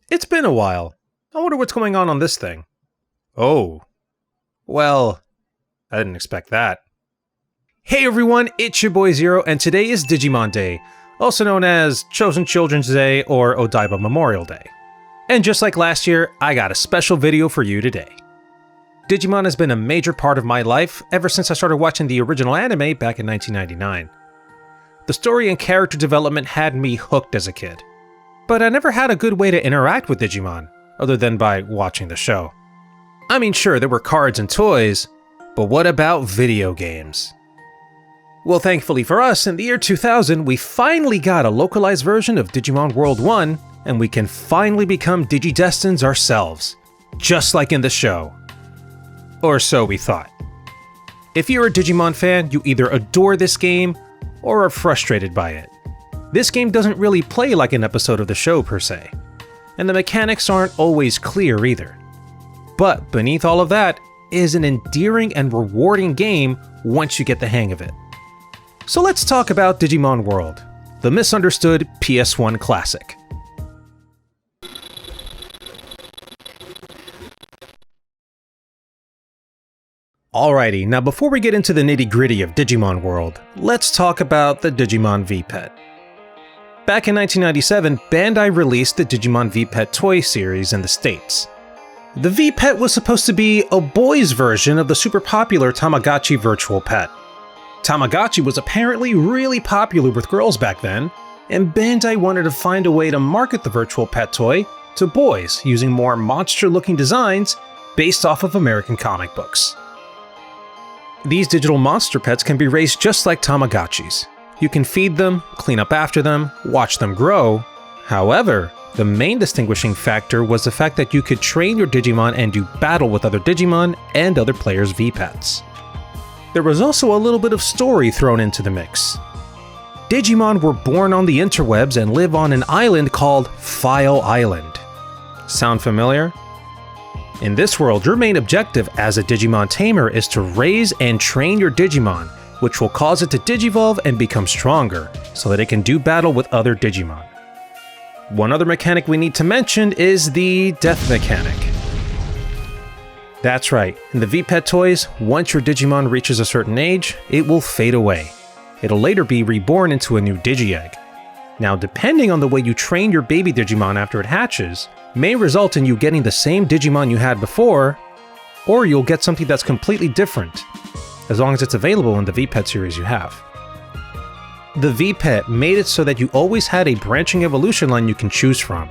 It's been a while. I wonder what's going on this thing. Oh. Well, I didn't expect that. Hey everyone, it's your boy Zero, and today is Digimon Day, also known as Chosen Children's Day or Odaiba Memorial Day. And just like last year, I got a special video for you today. Digimon has been a major part of my life ever since I started watching the original anime back in 1999. The story and character development had me hooked as a kid. But I never had a good way to interact with Digimon, other than by watching the show. I mean, sure, there were cards and toys, but what about video games? Well, thankfully for us, in the year 2000, we finally got a localized version of Digimon World 1, and we can finally become Digi-destined ourselves, just like in the show. Or so we thought. If you're a Digimon fan, you either adore this game, or are frustrated by it. This game doesn't really play like an episode of the show per se, and the mechanics aren't always clear either. But beneath all of that is an endearing and rewarding game once you get the hang of it. So let's talk about Digimon World, the misunderstood PS1 Classic. Alrighty, now before we get into the nitty-gritty of Digimon World, let's talk about the Digimon V-Pet. Back in 1997, Bandai released the Digimon V-Pet toy series in the States. The V-Pet was supposed to be a boy's version of the super popular Tamagotchi virtual pet. Tamagotchi was apparently really popular with girls back then, and Bandai wanted to find a way to market the virtual pet toy to boys using more monster-looking designs based off of American comic books. These digital monster pets can be raised just like Tamagotchis. You can feed them, clean up after them, watch them grow. However, the main distinguishing factor was the fact that you could train your Digimon and do battle with other Digimon and other players' V-Pets. There was also a little bit of story thrown into the mix. Digimon were born on the interwebs and live on an island called File Island. Sound familiar? In this world, your main objective as a Digimon tamer is to raise and train your Digimon, which will cause it to digivolve and become stronger, so that it can do battle with other Digimon. One other mechanic we need to mention is the death mechanic. That's right, in the V-Pet toys, once your Digimon reaches a certain age, it will fade away. It'll later be reborn into a new Digi-Egg. Now, depending on the way you train your baby Digimon after it hatches, may result in you getting the same Digimon you had before, or you'll get something that's completely different, as long as it's available in the V-Pet series you have. The V-Pet made it so that you always had a branching evolution line you can choose from,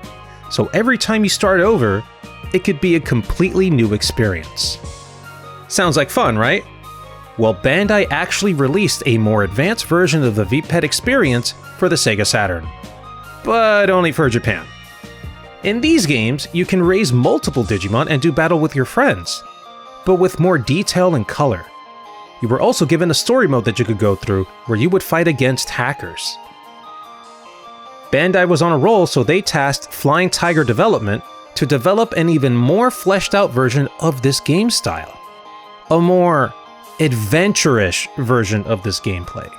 so every time you start over, it could be a completely new experience. Sounds like fun, right? Well, Bandai actually released a more advanced version of the V-Pet experience for the Sega Saturn, but only for Japan. In these games, you can raise multiple Digimon and do battle with your friends, but with more detail and color. You were also given a story mode that you could go through where you would fight against hackers. Bandai was on a roll, so they tasked Flying Tiger Development to develop an even more fleshed out version of this game style. A more adventure-ish version of this gameplay.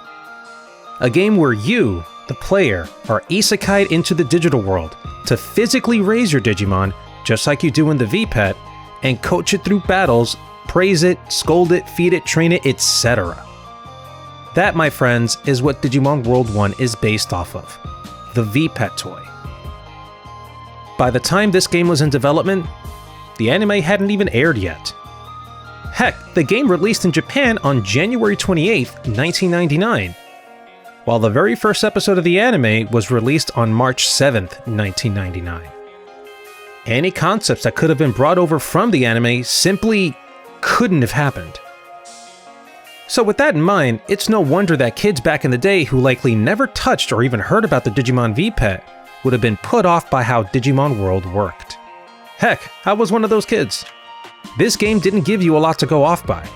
A game where you, the player, are isekai'd into the digital world to physically raise your Digimon just like you do in the V-Pet and coach it through battles, praise it, scold it, feed it, train it, etc. That, my friends, is what Digimon World 1 is based off of. The V-Pet toy. By the time this game was in development, the anime hadn't even aired yet. Heck, the game released in Japan on January 28th, 1999, while the very first episode of the anime was released on March 7th, 1999. Any concepts that could have been brought over from the anime simply couldn't have happened. So with that in mind, it's no wonder that kids back in the day who likely never touched or even heard about the Digimon V-Pet would have been put off by how Digimon World worked. Heck, I was one of those kids. This game didn't give you a lot to go off by.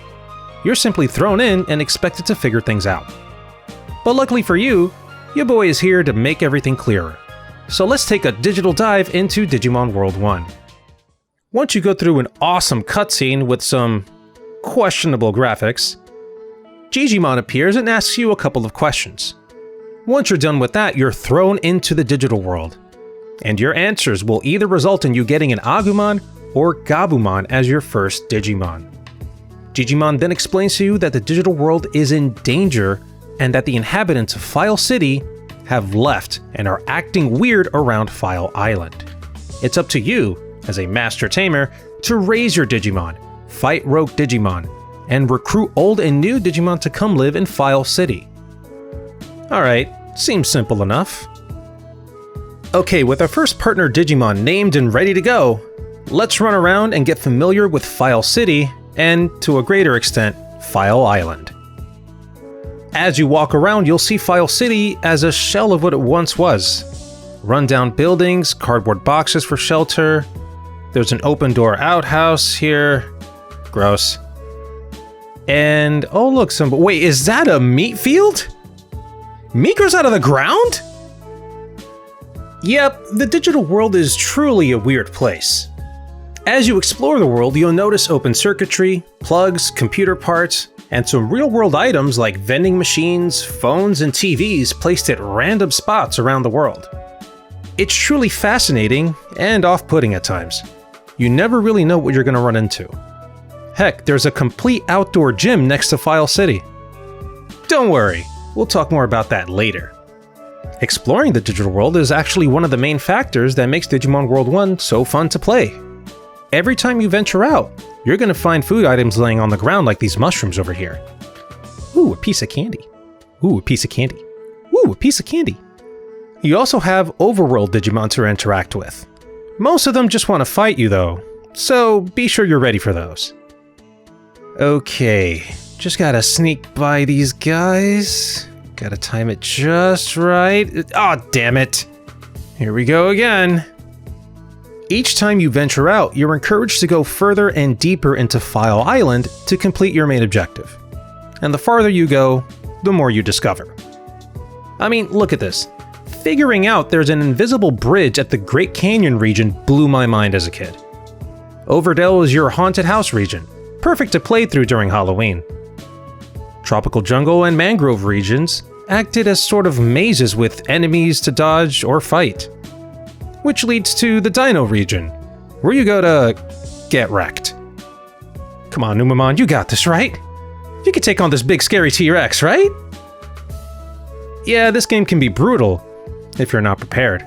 You're simply thrown in and expected to figure things out. But luckily for you, your boy is here to make everything clearer. So let's take a digital dive into Digimon World 1. Once you go through an awesome cutscene with some questionable graphics, Digimon appears and asks you a couple of questions. Once you're done with that, you're thrown into the digital world. and your answers will either result in you getting an Agumon or Gabumon as your first Digimon. Digimon then explains to you that the digital world is in danger and that the inhabitants of File City have left and are acting weird around File Island. It's up to you, as a master tamer, to raise your Digimon, fight rogue Digimon, and recruit old and new Digimon to come live in File City. Alright, seems simple enough. Okay, with our first partner Digimon named and ready to go, let's run around and get familiar with File City and, to a greater extent, File Island. As you walk around, you'll see File City as a shell of what it once was. Run-down buildings, cardboard boxes for shelter. There's an open-door outhouse here. Gross. And, oh look, wait, is that a meat field? Meat grows out of the ground? Yep, the digital world is truly a weird place. As you explore the world, you'll notice open circuitry, plugs, computer parts, and some real-world items like vending machines, phones, and TVs placed at random spots around the world. It's truly fascinating and off-putting at times. You never really know what you're going to run into. Heck, there's a complete outdoor gym next to File City. Don't worry, we'll talk more about that later. Exploring the digital world is actually one of the main factors that makes Digimon World 1 so fun to play. Every time you venture out, you're going to find food items laying on the ground like these mushrooms over here. Ooh, a piece of candy. Ooh, a piece of candy. Ooh, a piece of candy. You also have overworld Digimon to interact with. Most of them just want to fight you though, so be sure you're ready for those. Okay, just gotta sneak by these guys. Gotta time it just right. Aw, damn it. Here we go again. Each time you venture out, you're encouraged to go further and deeper into File Island to complete your main objective. And the farther you go, the more you discover. I mean, look at this. Figuring out there's an invisible bridge at the Great Canyon region blew my mind as a kid. Overdell is your haunted house region, perfect to play through during Halloween. Tropical jungle and mangrove regions acted as sort of mazes with enemies to dodge or fight. Which leads to the Dino region, where you go to get wrecked. Come on, Numamon, you got this, right? You can take on this big scary T-Rex, right? Yeah, this game can be brutal if you're not prepared.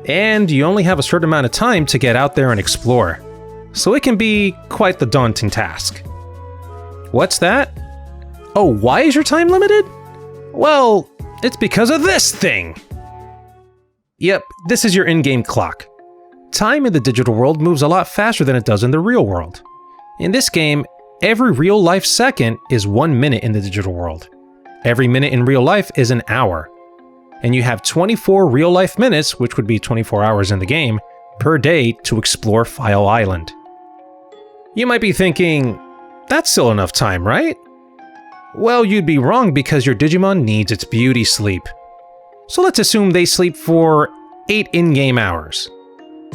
And you only have a certain amount of time to get out there and explore. So it can be quite the daunting task. What's that? Oh, why is your time limited? Well, it's because of this thing! Yep, this is your in-game clock. Time in the digital world moves a lot faster than it does in the real world. In this game, every real-life second is 1 minute in the digital world. Every minute in real life is an hour. And you have 24 real-life minutes, which would be 24 hours in the game, per day to explore File Island. You might be thinking, that's still enough time, right? Well, you'd be wrong because your Digimon needs its beauty sleep. So let's assume they sleep for 8 in-game hours.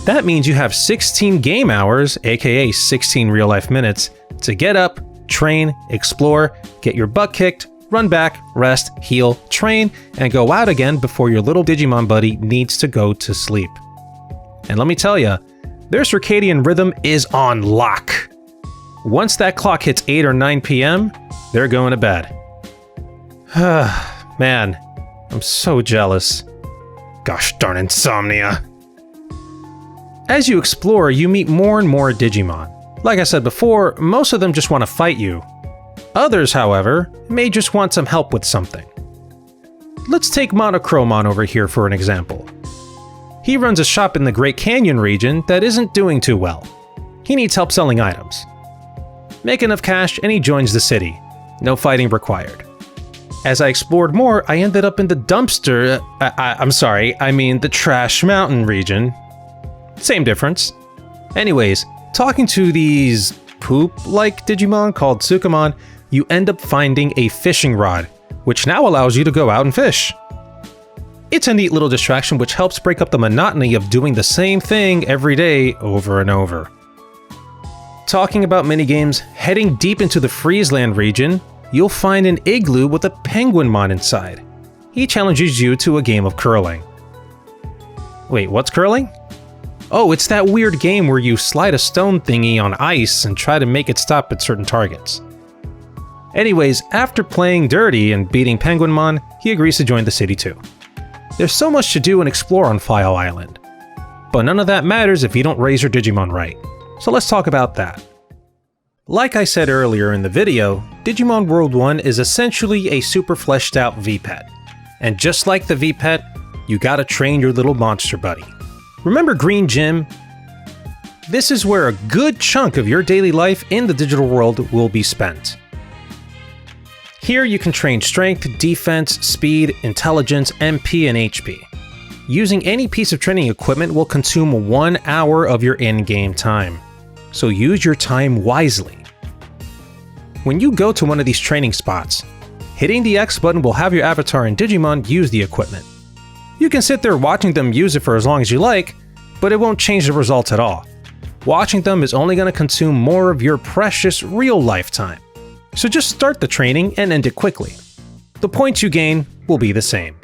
That means you have 16 game hours, aka 16 real-life minutes, to get up, train, explore, get your butt kicked, run back, rest, heal, train, and go out again before your little Digimon buddy needs to go to sleep. And let me tell ya, their circadian rhythm is on lock. Once that clock hits 8 or 9 p.m., they're going to bed. Man, I'm so jealous. Gosh darn insomnia. As you explore, you meet more and more Digimon. Like I said before, most of them just want to fight you. Others, however, may just want some help with something. Let's take Monochromon over here for an example. He runs a shop in the Great Canyon region that isn't doing too well. He needs help selling items. Make enough cash and he joins the city. No fighting required. As I explored more, I ended up in the dumpster, the Trash Mountain region. Same difference. Anyways, talking to these poop-like Digimon called Tsukumon, you end up finding a fishing rod, which now allows you to go out and fish. It's a neat little distraction which helps break up the monotony of doing the same thing every day over and over. Talking about minigames, heading deep into the Freezeland region, you'll find an igloo with a Penguinmon inside. He challenges you to a game of curling. Wait, what's curling? Oh, it's that weird game where you slide a stone thingy on ice and try to make it stop at certain targets. Anyways, after playing dirty and beating Penguinmon, he agrees to join the city too. There's so much to do and explore on File Island. But none of that matters if you don't raise your Digimon right. So let's talk about that. Like I said earlier in the video, Digimon World 1 is essentially a super fleshed out V-Pet. And just like the V-Pet, you gotta train your little monster buddy. Remember Green Gym? This is where a good chunk of your daily life in the digital world will be spent. Here you can train strength, defense, speed, intelligence, MP, and HP. Using any piece of training equipment will consume 1 hour of your in-game time. So use your time wisely. When you go to one of these training spots, hitting the X button will have your avatar and Digimon use the equipment. You can sit there watching them use it for as long as you like, but it won't change the results at all. Watching them is only going to consume more of your precious real life time. So just start the training and end it quickly. The points you gain will be the same.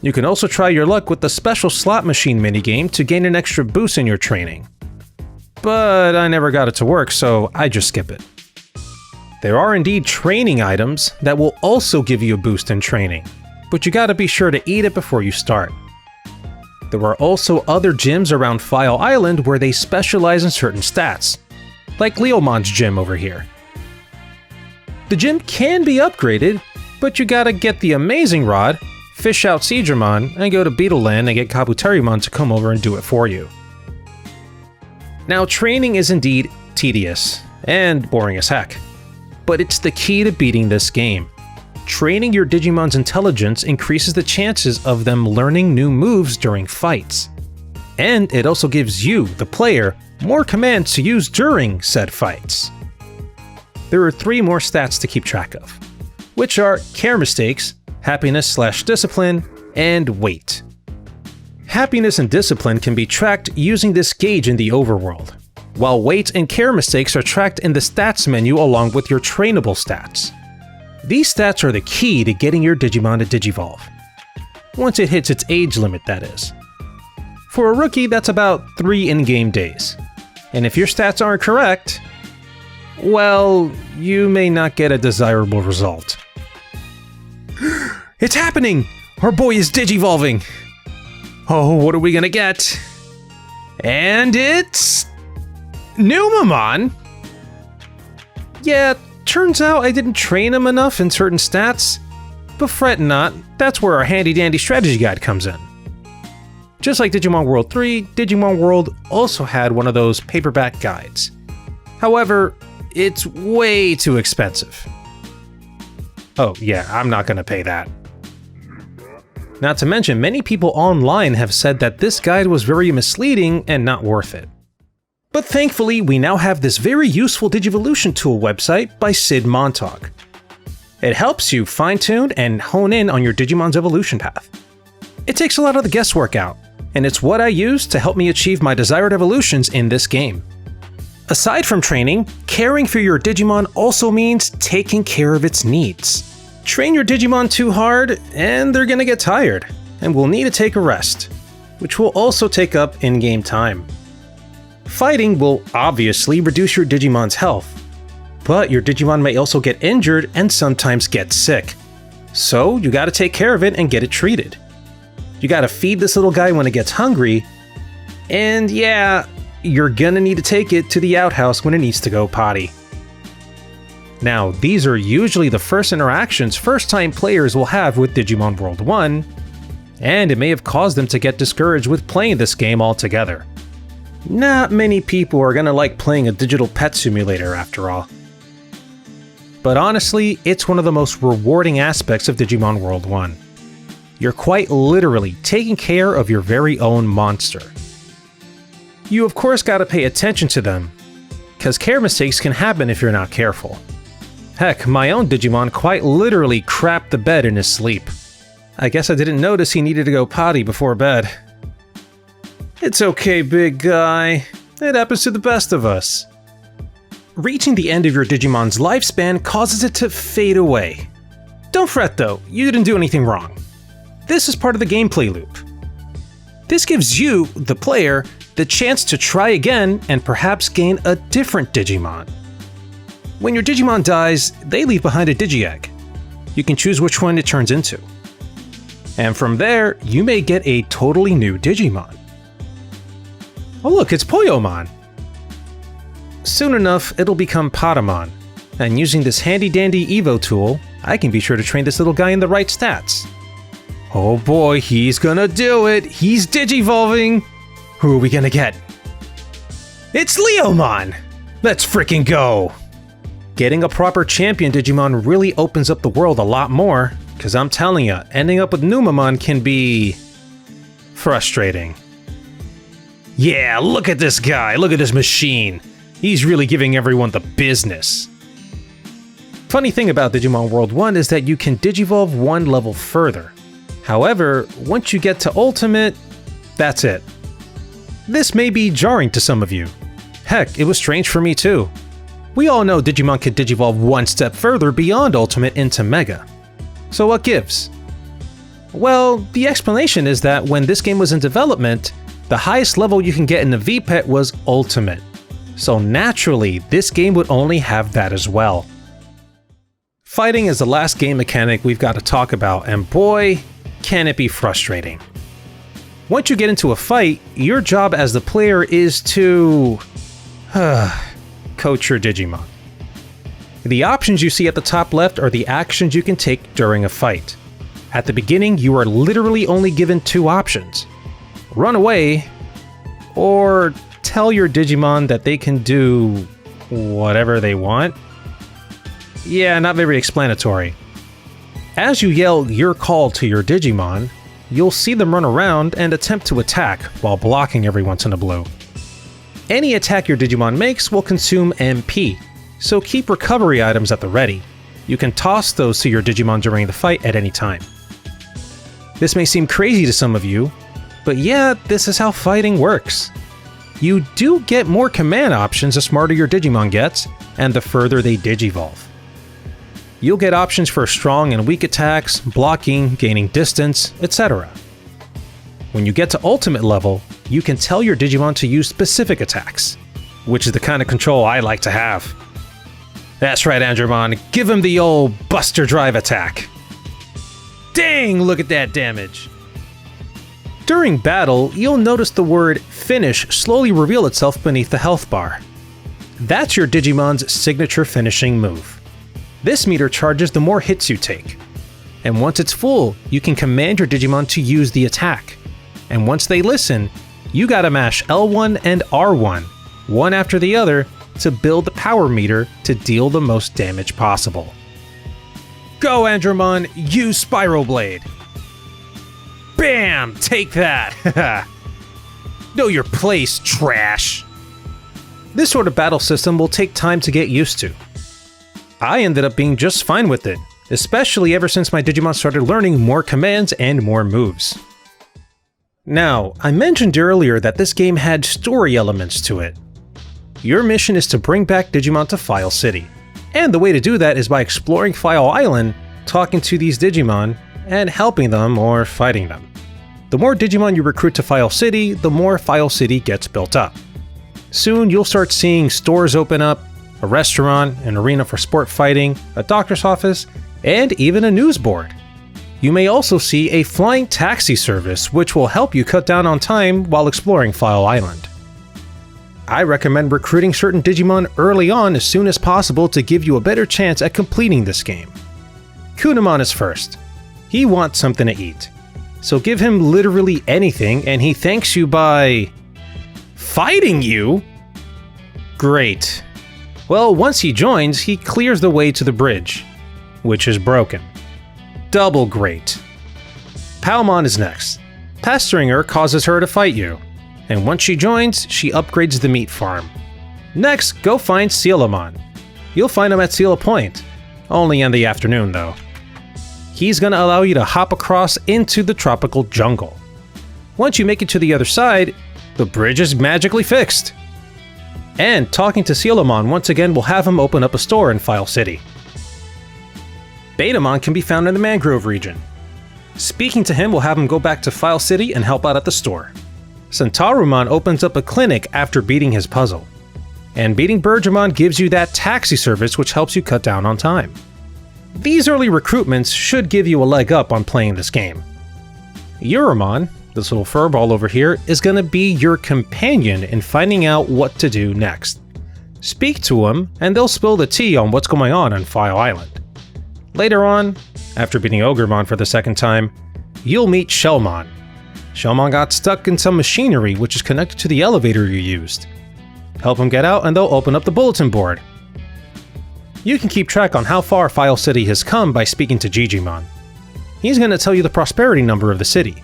You can also try your luck with the special slot machine minigame to gain an extra boost in your training. But I never got it to work, so I just skip it. There are indeed training items that will also give you a boost in training, but you gotta be sure to eat it before you start. There are also other gyms around File Island where they specialize in certain stats, like Leomon's gym over here. The gym can be upgraded, but you gotta get the Amazing Rod, fish out Seadramon, and go to Beetleland and get Kabuterimon to come over and do it for you. Now, training is indeed tedious and boring as heck, but it's the key to beating this game. Training your Digimon's intelligence increases the chances of them learning new moves during fights. And it also gives you, the player, more commands to use during said fights. There are 3 more stats to keep track of, which are care mistakes, happiness/discipline, and weight. Happiness and discipline can be tracked using this gauge in the overworld, while weight and care mistakes are tracked in the stats menu along with your trainable stats. These stats are the key to getting your Digimon to Digivolve. Once it hits its age limit, that is. For a rookie, that's about 3 in-game days. And if your stats aren't correct, well, you may not get a desirable result. It's happening! Our boy is Digivolving! Oh, what are we gonna get? And it's... Numamon! Yeah, turns out I didn't train him enough in certain stats. But fret not, that's where our handy-dandy strategy guide comes in. Just like Digimon World 3, Digimon World also had one of those paperback guides. However, it's way too expensive. Oh yeah, I'm not gonna pay that. Not to mention, many people online have said that this guide was very misleading and not worth it. But thankfully, we now have this very useful Digivolution tool website by Sid Montauk. It helps you fine-tune and hone in on your Digimon's evolution path. It takes a lot of the guesswork out, and it's what I use to help me achieve my desired evolutions in this game. Aside from training, caring for your Digimon also means taking care of its needs. Train your Digimon too hard, and they're gonna get tired, and will need to take a rest, which will also take up in-game time. Fighting will obviously reduce your Digimon's health, but your Digimon may also get injured and sometimes get sick. So you gotta take care of it and get it treated. You gotta feed this little guy when it gets hungry, and yeah, you're gonna need to take it to the outhouse when it needs to go potty. Now, these are usually the first interactions first-time players will have with Digimon World 1, and it may have caused them to get discouraged with playing this game altogether. Not many people are gonna like playing a digital pet simulator after all. But honestly, it's one of the most rewarding aspects of Digimon World 1. You're quite literally taking care of your very own monster. You of course gotta pay attention to them, cause care mistakes can happen if you're not careful. Heck, my own Digimon quite literally crapped the bed in his sleep. I guess I didn't notice he needed to go potty before bed. It's okay, big guy. It happens to the best of us. Reaching the end of your Digimon's lifespan causes it to fade away. Don't fret though, you didn't do anything wrong. This is part of the gameplay loop. This gives you, the player, the chance to try again and perhaps gain a different Digimon. When your Digimon dies, they leave behind a Digi-egg. You can choose which one it turns into. And from there, you may get a totally new Digimon. Oh look, it's Poyomon! Soon enough, it'll become Patamon, and using this handy-dandy Evo tool, I can be sure to train this little guy in the right stats. Oh boy, he's gonna do it! He's Digivolving! Who are we gonna get? It's Leomon! Let's freaking go! Getting a proper champion Digimon really opens up the world a lot more, because I'm telling ya, ending up with Numamon can be frustrating. Yeah, look at this guy, look at this machine. He's really giving everyone the business. Funny thing about Digimon World 1 is that you can Digivolve one level further. However, once you get to Ultimate, that's it. This may be jarring to some of you. Heck, it was strange for me too. We all know Digimon could Digivolve one step further beyond Ultimate into Mega. So what gives? Well, the explanation is that when this game was in development, the highest level you can get in the VPET was Ultimate. So naturally, this game would only have that as well. Fighting is the last game mechanic we've got to talk about, and boy, can it be frustrating. Once you get into a fight, your job as the player is to coach your Digimon. The options you see at the top left are the actions you can take during a fight. At the beginning, you are literally only given two options: run away, or tell your Digimon that they can do whatever they want. Yeah, not very explanatory. As you yell your call to your Digimon, you'll see them run around and attempt to attack while blocking every once in a blue. Any attack your Digimon makes will consume MP, so keep recovery items at the ready. You can toss those to your Digimon during the fight at any time. This may seem crazy to some of you, but yeah, this is how fighting works. You do get more command options the smarter your Digimon gets, and the further they Digivolve. You'll get options for strong and weak attacks, blocking, gaining distance, etc. When you get to Ultimate level, you can tell your Digimon to use specific attacks, which is the kind of control I like to have. That's right, Andromon, give him the old Buster Drive attack. Dang, look at that damage! During battle, you'll notice the word Finish slowly reveal itself beneath the health bar. That's your Digimon's signature finishing move. This meter charges the more hits you take. And once it's full, you can command your Digimon to use the attack. And once they listen, you gotta mash L1 and R1, one after the other, to build the power meter to deal the most damage possible. Go, Andromon, use Spiral Blade! Bam! Take that! Know your place, trash! This sort of battle system will take time to get used to. I ended up being just fine with it, especially ever since my Digimon started learning more commands and more moves. Now, I mentioned earlier that this game had story elements to it. Your mission is to bring back Digimon to File City, and the way to do that is by exploring File Island, talking to these Digimon, and helping them or fighting them. The more Digimon you recruit to File City, the more File City gets built up. Soon you'll start seeing stores open up, a restaurant, an arena for sport fighting, a doctor's office, and even a news board. You may also see a flying taxi service which will help you cut down on time while exploring File Island. I recommend recruiting certain Digimon early on as soon as possible to give you a better chance at completing this game. Kunamon is first. He wants something to eat. So give him literally anything and he thanks you by fighting you? Great. Well, once he joins, he clears the way to the bridge, which is broken. Double great. Palmon is next. Pestering her causes her to fight you, and once she joins, she upgrades the meat farm. Next, go find Sealamon. You'll find him at Seal Point, only in the afternoon though. He's gonna allow you to hop across into the tropical jungle. Once you make it to the other side, the bridge is magically fixed. And talking to Sealamon once again will have him open up a store in File City. Betamon can be found in the Mangrove region. Speaking to him will have him go back to File City and help out at the store. Centaurimon opens up a clinic after beating his puzzle. And beating Birdramon gives you that taxi service which helps you cut down on time. These early recruitments should give you a leg up on playing this game. Euromon, this little furball over here, is going to be your companion in finding out what to do next. Speak to him, and they'll spill the tea on what's going on File Island. Later on, after beating Ogremon for the second time, you'll meet Shellmon. Shellmon got stuck in some machinery which is connected to the elevator you used. Help him get out and they'll open up the bulletin board. You can keep track on how far File City has come by speaking to Digimon. He's going to tell you the prosperity number of the city.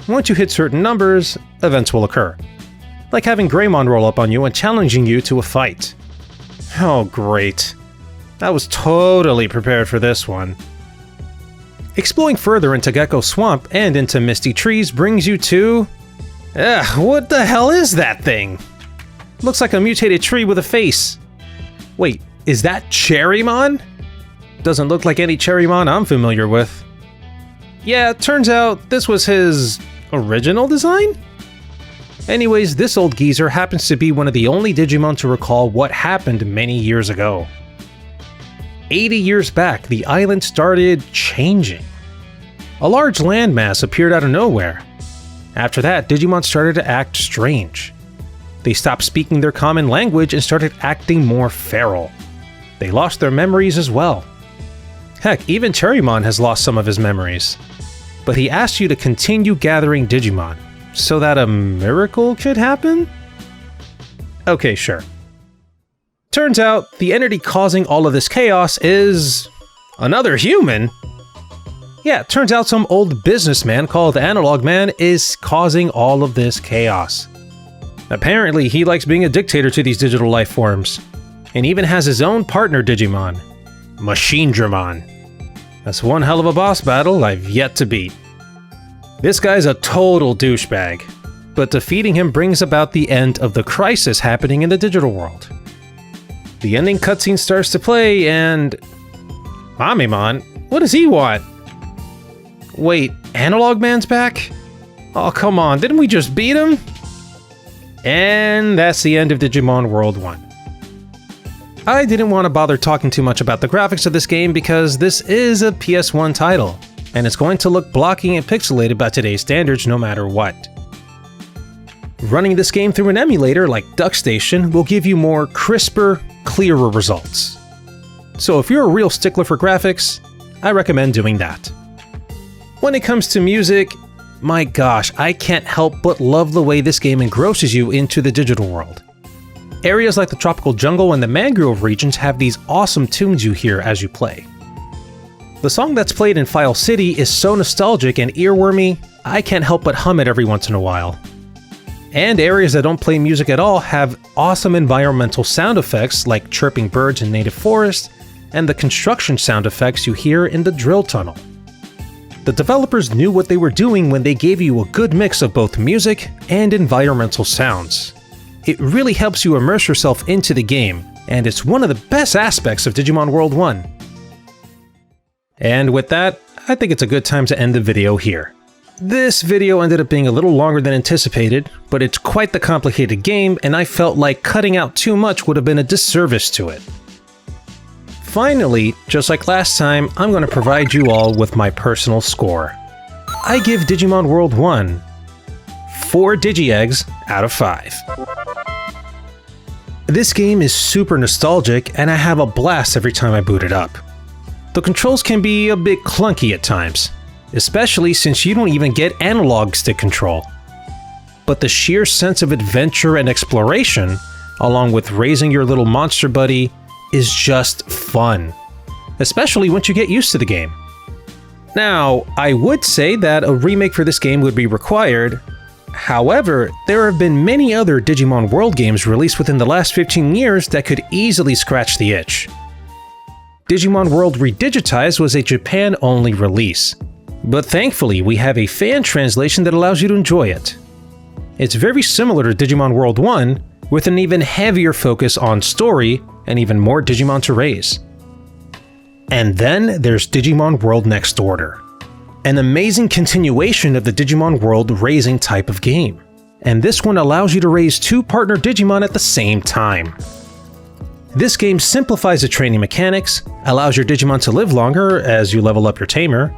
Once you hit certain numbers, events will occur. Like having Greymon roll up on you and challenging you to a fight. Oh great. I was totally prepared for this one. Exploring further into Gecko Swamp and into Misty Trees brings you to... what the hell is that thing? Looks like a mutated tree with a face. Wait, is that Cherrymon? Doesn't look like any Cherrymon I'm familiar with. Yeah, it turns out this was his original design? Anyways, this old geezer happens to be one of the only Digimon to recall what happened many years ago. 80 years back, the island started changing. A large landmass appeared out of nowhere. After that, Digimon started to act strange. They stopped speaking their common language and started acting more feral. They lost their memories as well. Heck, even Cherrymon has lost some of his memories. But he asked you to continue gathering Digimon, so that a miracle could happen? Okay, sure. Turns out, the entity causing all of this chaos is... another human? Yeah, turns out some old businessman called Analog Man is causing all of this chaos. Apparently, he likes being a dictator to these digital life forms, and even has his own partner Digimon, Machinedramon. That's one hell of a boss battle I've yet to beat. This guy's a total douchebag, but defeating him brings about the end of the crisis happening in the digital world. The ending cutscene starts to play and... Mamimon? What does he want? Wait, Analog Man's back? Oh come on, didn't we just beat him? And that's the end of Digimon World 1. I didn't want to bother talking too much about the graphics of this game because this is a PS1 title, and it's going to look blocky and pixelated by today's standards no matter what. Running this game through an emulator like DuckStation will give you more crisper, clearer results. So if you're a real stickler for graphics, I recommend doing that. When it comes to music, my gosh, I can't help but love the way this game engrosses you into the digital world. Areas like the tropical jungle and the mangrove regions have these awesome tunes you hear as you play. The song that's played in File City is so nostalgic and earwormy, I can't help but hum it every once in a while. And areas that don't play music at all have awesome environmental sound effects like chirping birds in native forest and the construction sound effects you hear in the drill tunnel. The developers knew what they were doing when they gave you a good mix of both music and environmental sounds. It really helps you immerse yourself into the game, and it's one of the best aspects of Digimon World 1. And with that, I think it's a good time to end the video here. This video ended up being a little longer than anticipated, but it's quite the complicated game, and I felt like cutting out too much would have been a disservice to it. Finally, just like last time, I'm going to provide you all with my personal score. I give Digimon World 1 4 Digi-Eggs out of 5. This game is super nostalgic, and I have a blast every time I boot it up. The controls can be a bit clunky at times, especially since you don't even get analog stick control. But the sheer sense of adventure and exploration, along with raising your little monster buddy, is just fun, especially once you get used to the game. Now, I would say that a remake for this game would be required. However, there have been many other Digimon World games released within the last 15 years that could easily scratch the itch. Digimon World Redigitized was a Japan-only release, but thankfully we have a fan translation that allows you to enjoy it. It's very similar to Digimon World 1, with an even heavier focus on story and even more Digimon to raise. And then there's Digimon World Next Order, an amazing continuation of the Digimon World raising type of game. and this one allows you to raise 2 partner Digimon at the same time. This game simplifies the training mechanics, allows your Digimon to live longer as you level up your tamer,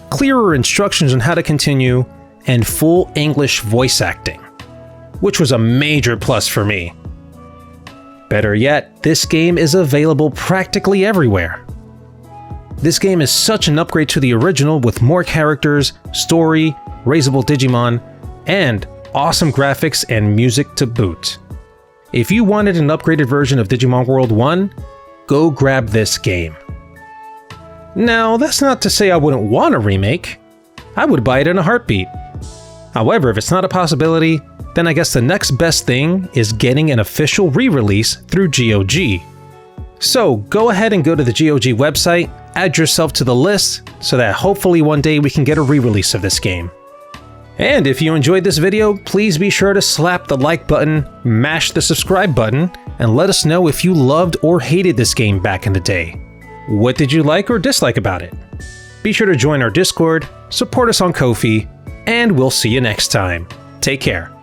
clearer instructions on how to continue, and full English voice acting, which was a major plus for me. Better yet, this game is available practically everywhere. This game is such an upgrade to the original with more characters, story, raisable Digimon, and awesome graphics and music to boot. If you wanted an upgraded version of Digimon World 1, go grab this game. Now, that's not to say I wouldn't want a remake. I would buy it in a heartbeat. However, if it's not a possibility, then I guess the next best thing is getting an official re-release through GOG. So go ahead and go to the GOG website, add yourself to the list, so that hopefully one day we can get a re-release of this game. And if you enjoyed this video, please be sure to slap the like button, mash the subscribe button, and let us know if you loved or hated this game back in the day. What did you like or dislike about it? Be sure to join our Discord, support us on Ko-fi, and we'll see you next time. Take care.